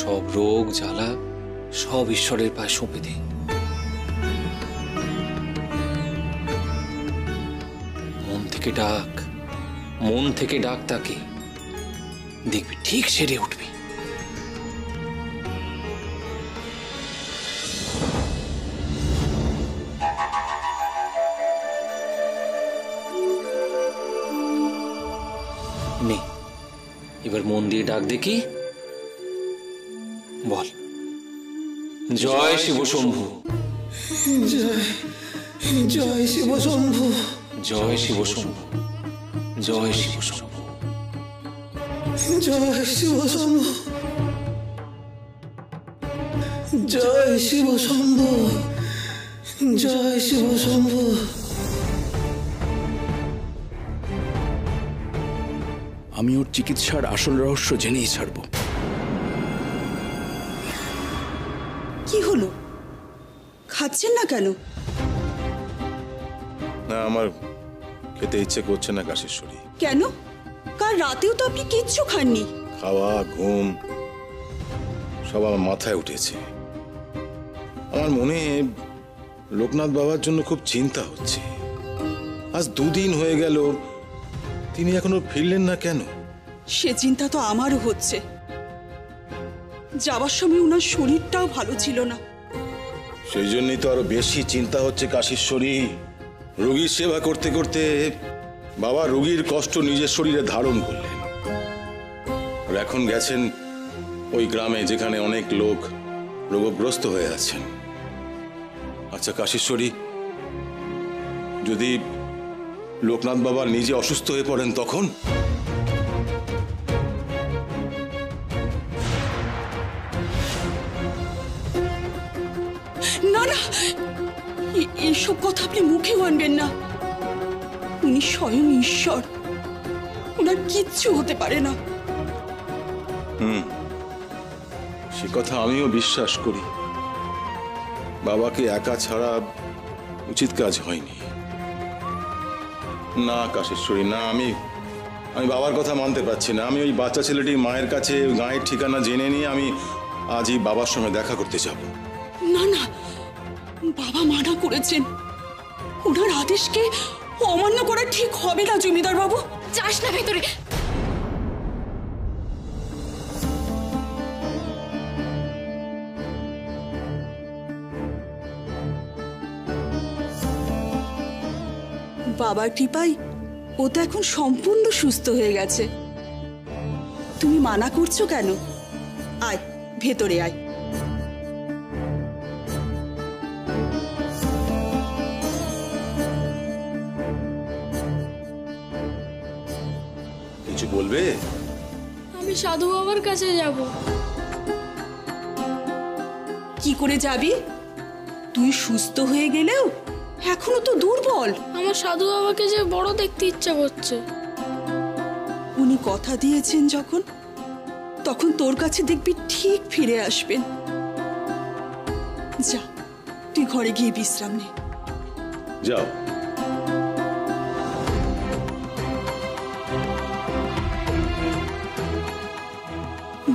সব রোগ জ্বালা সব ঈশ্বরের পায়ে সঁপে দিই। মন থেকে ডাক, মন থেকে ডাক তাকে, দেখবি ঠিক সেরে উঠবি। নে এবার মন দিয়ে ডাক দেখি, বল জয় শিব শম্ভু, জয় শিব শম্ভু, জয় শিব শম্ভু, জয় শিব শম্ভু, জয় শিব শম্ভু, জয় শিব শম্ভু, জয় শিব শম্ভু। আমি ওর চিকিৎসার আসল রহস্য জেনেই ছাড়ব। কি হলো, খাচ্ছেন না কেন? না, আমার খেতে ইচ্ছে করছে না কাশীশ্বরী। কেন? কাল রাতেও তো আপনি কিচ্ছু খাননি। খাওয়া ঘুম সব আমার মাথায় উঠেছে। আমার মনে লোকনাথ বাবার জন্য খুব চিন্তা হচ্ছে। আজ 2 দিন হয়ে গেল, তিনি এখনো ফিরলেন না কেন? সে চিন্তা তো আমারও হচ্ছে। যাওয়ার সময় ওনার শরীরটাও ভালো ছিল না। সেই জন্যই তো আরো বেশি চিন্তা হচ্ছে কাশীশ্বরী। রোগীর সেবা করতে করতে বাবা রোগীর কষ্ট নিজের শরীরে ধারণ করলেন, আর এখন গেছেন ওই গ্রামে যেখানে অনেক লোক রোগগ্রস্ত হয়ে আছেন। আচ্ছা কাশীশ্বরী, যদি লোকনাথ বাবা নিজে অসুস্থ হয়ে পড়েন তখন? না না, এইসব কথা আপনি মুখেও আনবেন না। উনি স্বয়ং ঈশ্বর, ওনার কিচ্ছু হতে পারে না। সে কথা আমিও বিশ্বাস করি। বাবাকে একা ছাড়া উচিত কাজ হয়নি। না কাশীশ্বরী, না, আমি বাবার কথা মানতে পারছি না। আমি ওই বাচ্চা ছেলেটি মায়ের কাছে গাঁয়ের ঠিকানা জেনে নিয়ে আমি আজই বাবার সঙ্গে দেখা করতে যাব। না না, বাবা মানা করেছেন। ওনার আদেশকে অমান্য করা ঠিক হবে না জমিদার বাবু। যাস না ভেতরে। বাবার কৃপায় ও তো এখন সম্পূর্ণ সুস্থ হয়ে গেছে। তুমি মানা করছো কেন? আয় ভেতরে আয়। কিছু বলবে? আমি সাধু বাবার কাছে যাব। কি করে যাবি? তুই সুস্থ হয়ে গেলেও এখনো তো দুর্বল। আমার সাধু বাবাকে যে বড় দেখতে ইচ্ছা করছে। উনি কথা দিয়েছেন যখন, তখন তোর কাছে দেখবি ঠিক ফিরে আসবেন। যা, তুই ঘরে গিয়ে বিশ্রাম নে। যাও।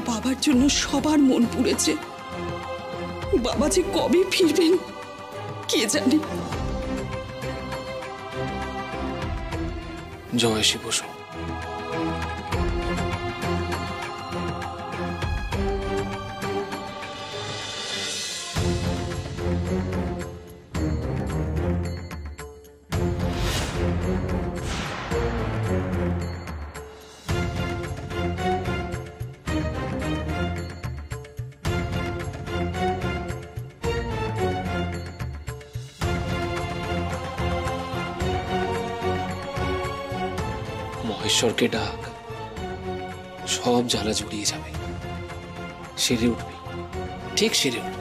বাবার জন্য সবার মন পুড়েছে। বাবা যে কবে ফিরবেন কে জানে। জয় শিব শম্ভু। মহেশ্বরকে ডাক, সব জ্বালা জুড়িয়ে যাবে, সেরে উঠবে, ঠিক সেরে উঠবে।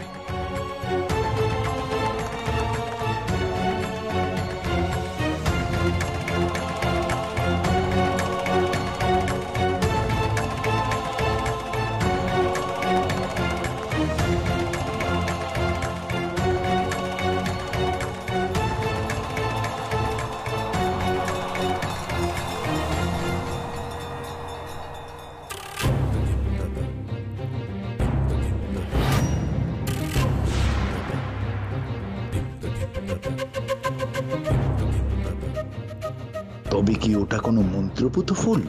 কি ওটা কোনো মন্ত্রপুত ফুল?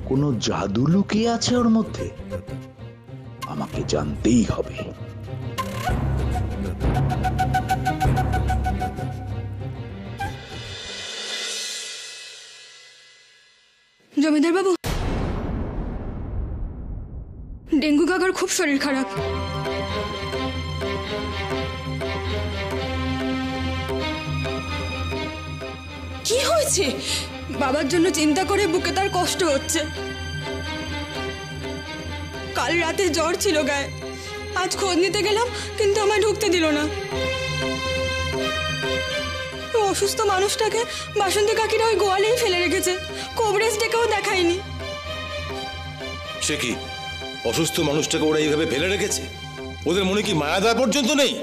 কোনো জাদু লুকিয়ে আছে ওর মধ্যে? আমাকে জানতেই হবে। জমিদার বাবু, ডেঙ্গু কাকার খুব শরীর খারাপ। কি হয়েছে? বাবার জন্য চিন্তা করে বুকে তার কষ্ট হচ্ছে। কাল রাতে জ্বর ছিল গায়ে, আজ খোঁজ নিতে গেলাম কিন্তু আমায় ঢুকতে দিল না। অসুস্থ মানুষটাকে বাসন্তী কাকিরা ওই গোয়ালেই ফেলে রেখেছে, কবরেজ ডেকেও দেখায়নি। সে কি, অসুস্থ মানুষটাকে ওরা এইভাবে ফেলে রেখেছে? ওদের মনে কি মায়া দয়া পর্যন্ত নেই?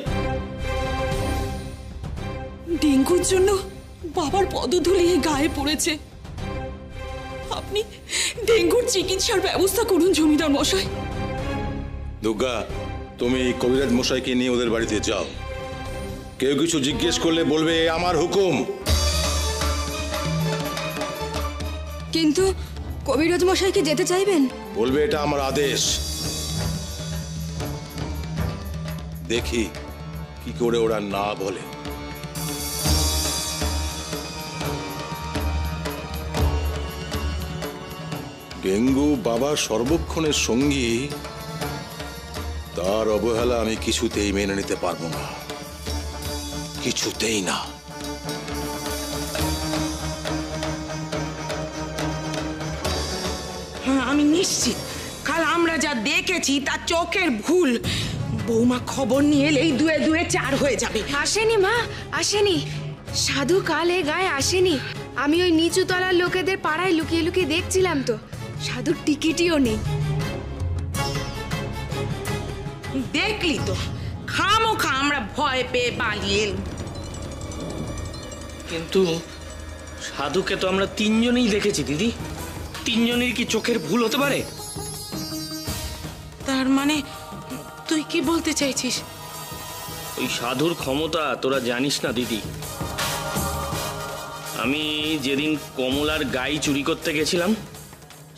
ডেঙ্গুর জন্য বাবার পদধূলি গায়ে পড়েছে। আপনি ডেঙ্গুর চিকিৎসার ব্যবস্থা করুন জমিদার মশাই। দুর্গা, তুমি কবিরাজ মশাইকে নিয়ে ওদের বাড়িতে যাও। কেউ কিছু জিজ্ঞেস করলে বলবে আমার হুকুম। কিন্তু কবিরাজ মশাই কি যেতে চাইবেন? বলবে এটা আমার আদেশ। দেখি কি করে ওরা না বলে। ডেঙ্গু বাবার সর্বক্ষণের সঙ্গী, তার অবহেলা আমি কিছুতেই মেনে নিতে পারবো না, কিছুতেই না। আমি নিশ্চিত কাল আমরা যা দেখেছি তা চোখের ভুল। বৌমা খবর নিয়ে এলেই দুয়ে দুয়ে চার হয়ে যাবে। আসেনি মা, আসেনি। সাধু কাল এ গায়ে আসেনি। আমি ওই নিচু তলার লোকেদের পাড়ায় লুকিয়ে লুকিয়ে দেখছিলাম তো, সাধুর টিকিটিও নেই। দেখলি তো, খামোখা আমরা ভয় পেয়ে পালিয়ে এলাম। কিন্তু সাধুকে তো আমরা তিনজনেই দেখেছি দিদি। তিনজনের কি চোখের ভুল হতে পারে? তার মানে তুই কি বলতে চাইছিস? ওই সাধুর ক্ষমতা তোরা জানিস না দিদি। আমি যেদিন কমলার গাই চুরি করতে গেছিলাম,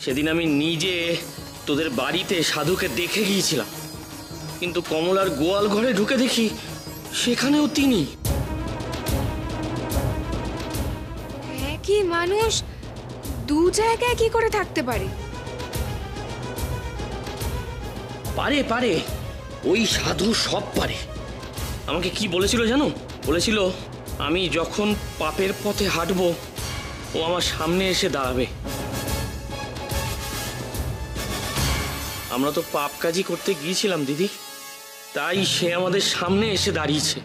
সেদিন আমি নিজে তোদের বাড়িতে সাধুকে দেখে গিয়েছিলাম, কিন্তু কমলার গোয়াল ঘরে ঢুকে দেখি সেখানেও তিনি। একই মানুষ দু জায়গায় কি করে থাকতে পারে? পারে পারে, ওই সাধু সব পারে। আমাকে কি বলেছিল জানো? বলেছিল আমি যখন পাপের পথে হাঁটবো ও আমার সামনে এসে দাঁড়াবে। আমরা তো পাপ কাজই করতে গিয়েছিলাম দিদি, তাই সে আমাদের সামনে এসে দাঁড়িয়েছে।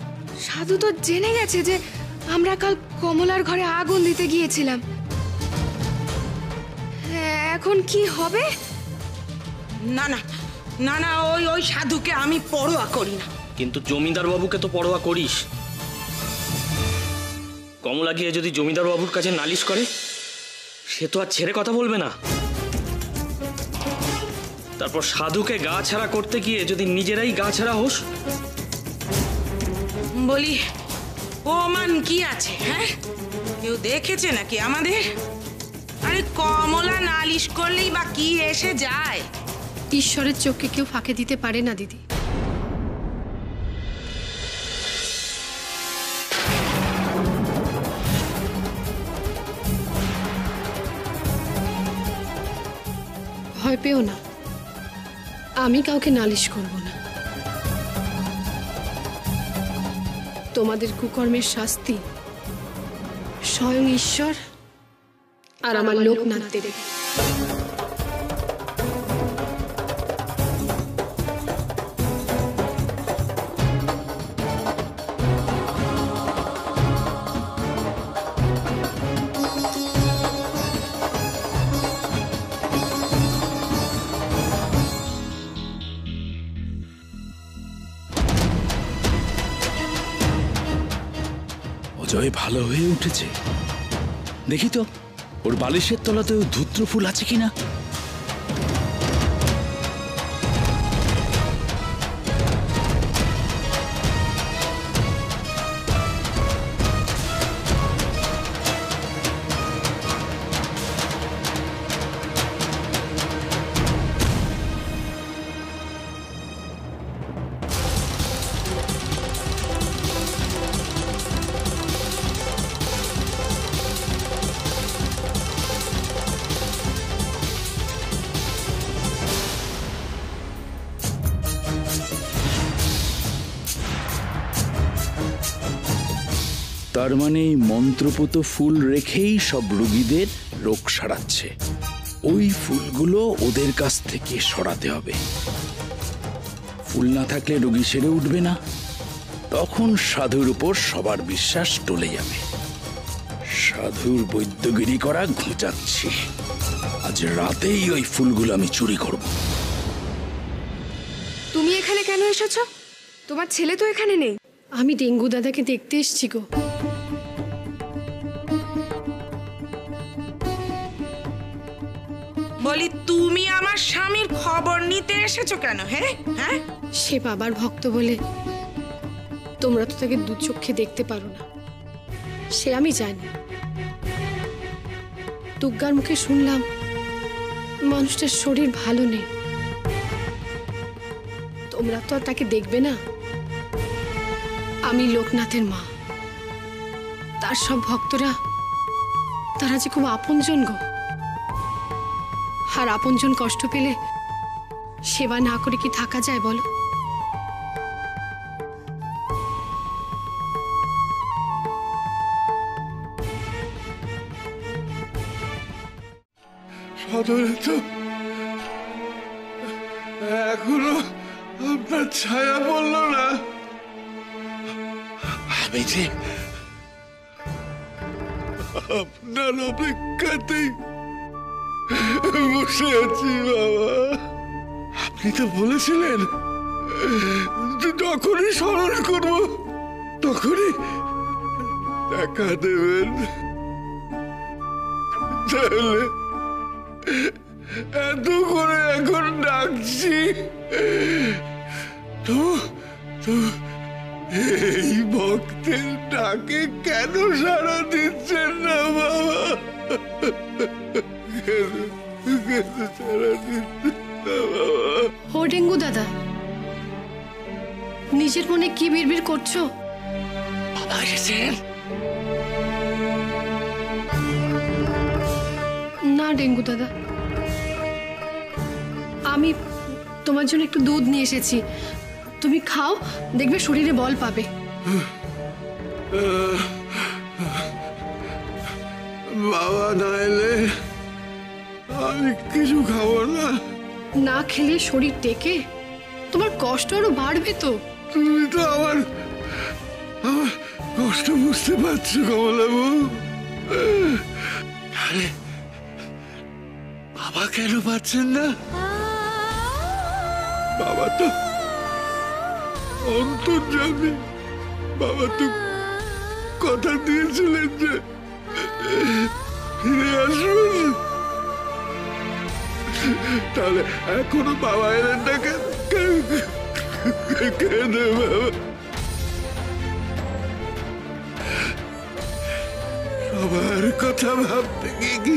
সাধু তো জেনে গেছে যে আমরা কাল কমলার ঘরে আগুন দিতে গিয়েছিলাম। এখন কি হবে? না না না না, ওই ওই সাধুকে আমি পরোয়া করি না। কিন্তু জমিদার বাবুকে তো পরোয়া করিস। কমলা গিয়ে যদি জমিদার বাবুর কাছে নালিশ করে, সে তো আর ছেড়ে কথা বলবে না। তারপর সাধুকে গা ছাড়া করতে গিয়ে যদি নিজেরাই গা ছাড়া হোস। বলি প্রমাণ কি আছে? হ্যাঁ, কেউ দেখেছে নাকি আমাদের? আরে কমলা নালিশ করলেই বা কি এসে যায়? ঈশ্বরের চোখকে কেউ ফাঁকে দিতে পারে না দিদি। ভয় পেও না, আমি কাউকে নালিশ করব না। তোমাদের কুকর্মের শাস্তি স্বয়ং ঈশ্বর আর আমার লোকনাথ দেবে। অজয় ভালো হয়ে উঠেছে। দেখি তো ওর বালিশের তলাতে ধূত্র ফুল আছে কিনা। তার মানে এই মন্ত্রপুত ফুল রেখেই সব রোগীদের রোগ সারাচ্ছে। ওই ফুলগুলো ওদের কাছ থেকে সরাতে হবে। ফুল না থাকলে রোগী সেরে উঠবে না, তখন সাধুর উপর সবার বিশ্বাস টলে যাবে। সাধুর বৈদ্যগিরি করা ঘুচাচ্ছি। আজ রাতেই ওই ফুলগুলো আমি চুরি করব। তুমি এখানে কেন এসেছো? তোমার ছেলে তো এখানে নেই। আমি ডেঙ্গু দাদাকে দেখতে এসেছি গো। বলি তুমি আমার স্বামীর খবর নিতে এসেছো কেন? হ্যাঁ হ্যাঁ, সে বাবার ভক্ত বলে তোমরা তো তাকে দু চোখে দেখতে পারো না, সে আমি জানি। দুর্গার মুখে শুনলাম মানুষটার শরীর ভালো নেই। তোমরা তো আর তাকে দেখবে না। আমি লোকনাথের মা, তার সব ভক্তরা তারা যে খুব আপনজন গো। আর আপনজন কষ্ট পেলে সেবা না করে কি থাকা যায় বলো? সদরে তো এখনো আপনার ছায়া পড়ল না। আমি যে আপনার অপেক্ষাতেই বসে আছি বাবা। আপনি তো বলেছিলেন যখনই স্মরণ করবো তখনই দেখা দেবেন। তাহলে এত করে এখন ডাকছি তো এই ভক্তের ডাকে কেন সাড়া দিচ্ছেন না বাবা? ও ডেঙ্গু দাদা, নিজের মনে কি বিড়বিড় করছো? বাবা এসেছেন? না ডেঙ্গু দাদা, আমি তোমার জন্য একটু দুধ নিয়ে এসেছি, তুমি খাও, দেখবে শরীরে বল পাবে। বাবা না এলে আমি কিছু খাবো না। না খেলে শরীর টেকে? তোমার কষ্ট আরো বাড়বে তো। তুমি তো আমার কষ্ট বুঝতে পারছো কমলাবু। তাহলে বাবা কেন পাচ্ছেন না? বাবা তো অন্তর্যামী। বাবা তো কথা দিয়েছিলেন যে ফিরে আসবেন। তাহলে এখনো বাবা এলেন না কেন বাবা? সবার কথা ভাবতে গিয়ে কি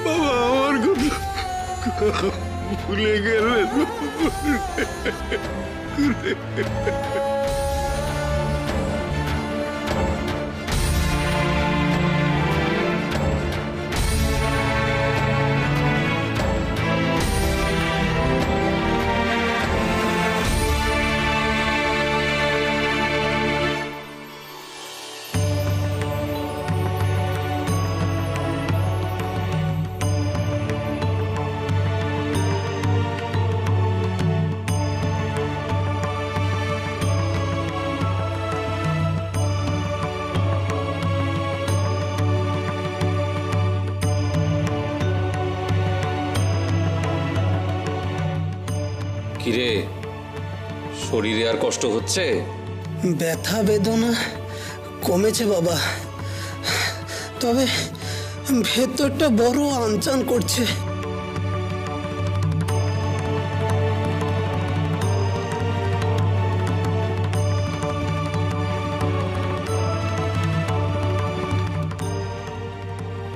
বাবা আমার কথা ভুলে গেলেন? কিরে, শরীরে আর কষ্ট হচ্ছে? ব্যথা বেদনা কমেছে বাবা, তবে ভেতরটা বড় আনচান করছে।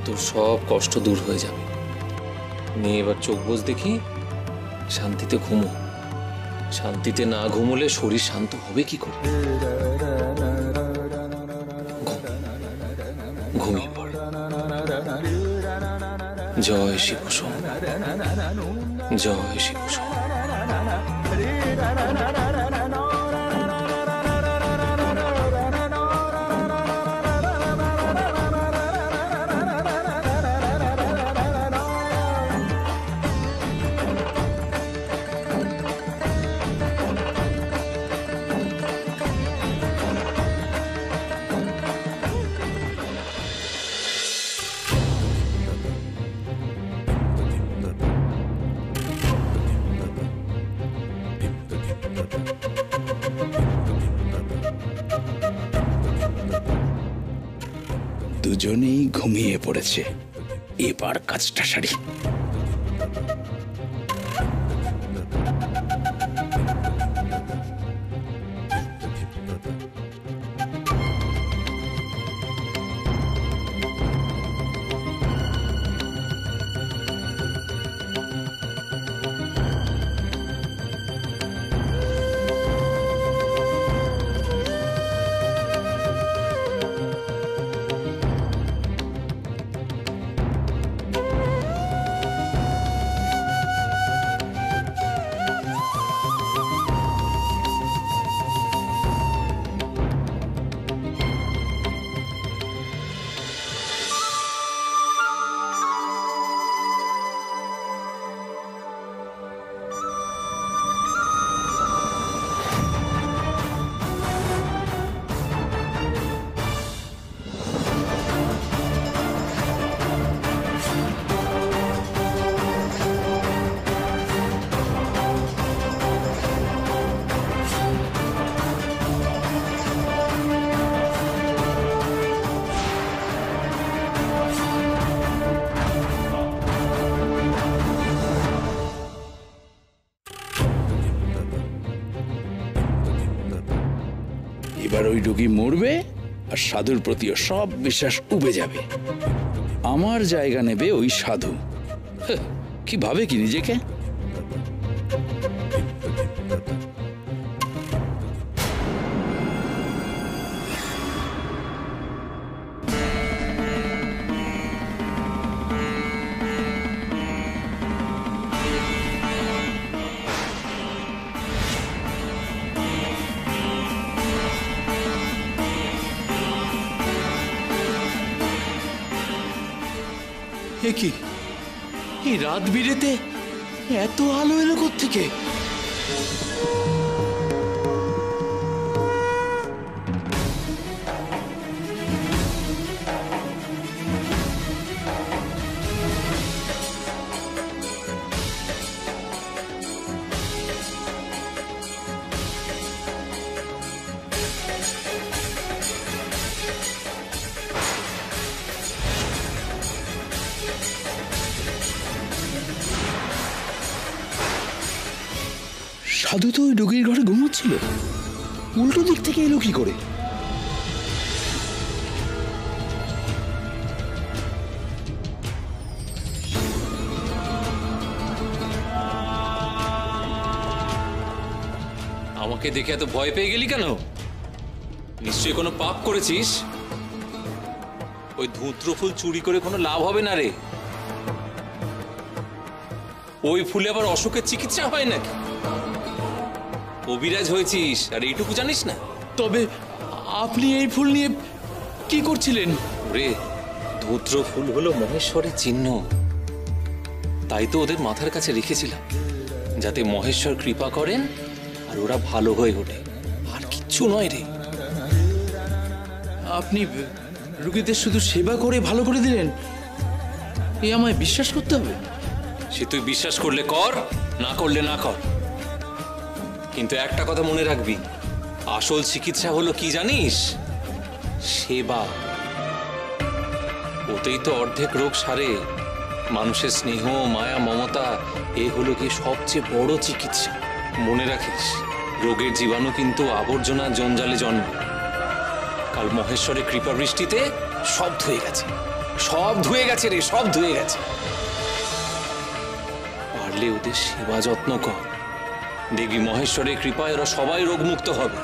তোর সব কষ্ট দূর হয়ে যাবে। নিয়ে এবার চোখ বুজ দেখি, শান্তিতে ঘুমো। শান্তিতে না ঘুমোলে শরীর শান্ত হবে কি করে? ঘুমিয়ে পড়। জয় শিব শম্ভু, জয় শিব শম্ভু। দুজনেই ঘুমিয়ে পড়েছে। এবার কাজটা সারি। এবার ওই রোগী মরবে আর সাধুর প্রতিও সব বিশ্বাস উবে যাবে। আমার জায়গা নেবে ওই সাধু। কি ভাবে কি নিজেকে? কি এই রাত বিরেতে এত আলো এলো কোত্থেকে? সাধু তো ওই রোগীর ঘরে ঘুমোচ্ছিল, উল্টো দিক থেকে এলো কি করে? আমাকে দেখে এত ভয় পেয়ে গেলি কেন? নিশ্চয়ই কোনো পাপ করেছিস। ওই ধূত্র ফুল চুরি করে কোনো লাভ হবে না রে। ওই ফুলে আবার অসুখের চিকিৎসা হয় নাকি? কবিরাজ হয়েছিস আর এইটুকু জানিস না? তবে আপনি এই ফুল নিয়ে কি করছিলেন? রে, ধূত্র ফুল হলো মহেশ্বরের চিহ্ন, তাই তো ওদের মাথার কাছে রেখেছিলাম, যাতে মহেশ্বর কৃপা করেন আর ওরা ভালো হয়ে ওঠে। আর কিচ্ছু নয় রে। আপনি রোগীদের শুধু সেবা করে ভালো করে দিলেন, এ আমায় বিশ্বাস করতে হবে? সে তুই বিশ্বাস করলে কর, না করলে না কর, কিন্তু একটা কথা মনে রাখবি, আসল চিকিৎসা হলো কি জানিস? সেবা। ওতেই তো অর্ধেক রোগ সারে। মানুষের স্নেহ, মায়া, মমতা, এ হলো কি সবচেয়ে বড় চিকিৎসা। মনে রাখিস, রোগের জীবাণু কিন্তু আবর্জনা জঞ্জালে জন্ম। কাল মহেশ্বরের কৃপা বৃষ্টিতে সব ধুয়ে গেছে, সব ধুয়ে গেছে রে, সব ধুয়ে গেছে। পারলে ওদের সেবা যত্ন কর, দেখবি মহেশ্বরের কৃপায় ওরা সবাই রোগমুক্ত হবে।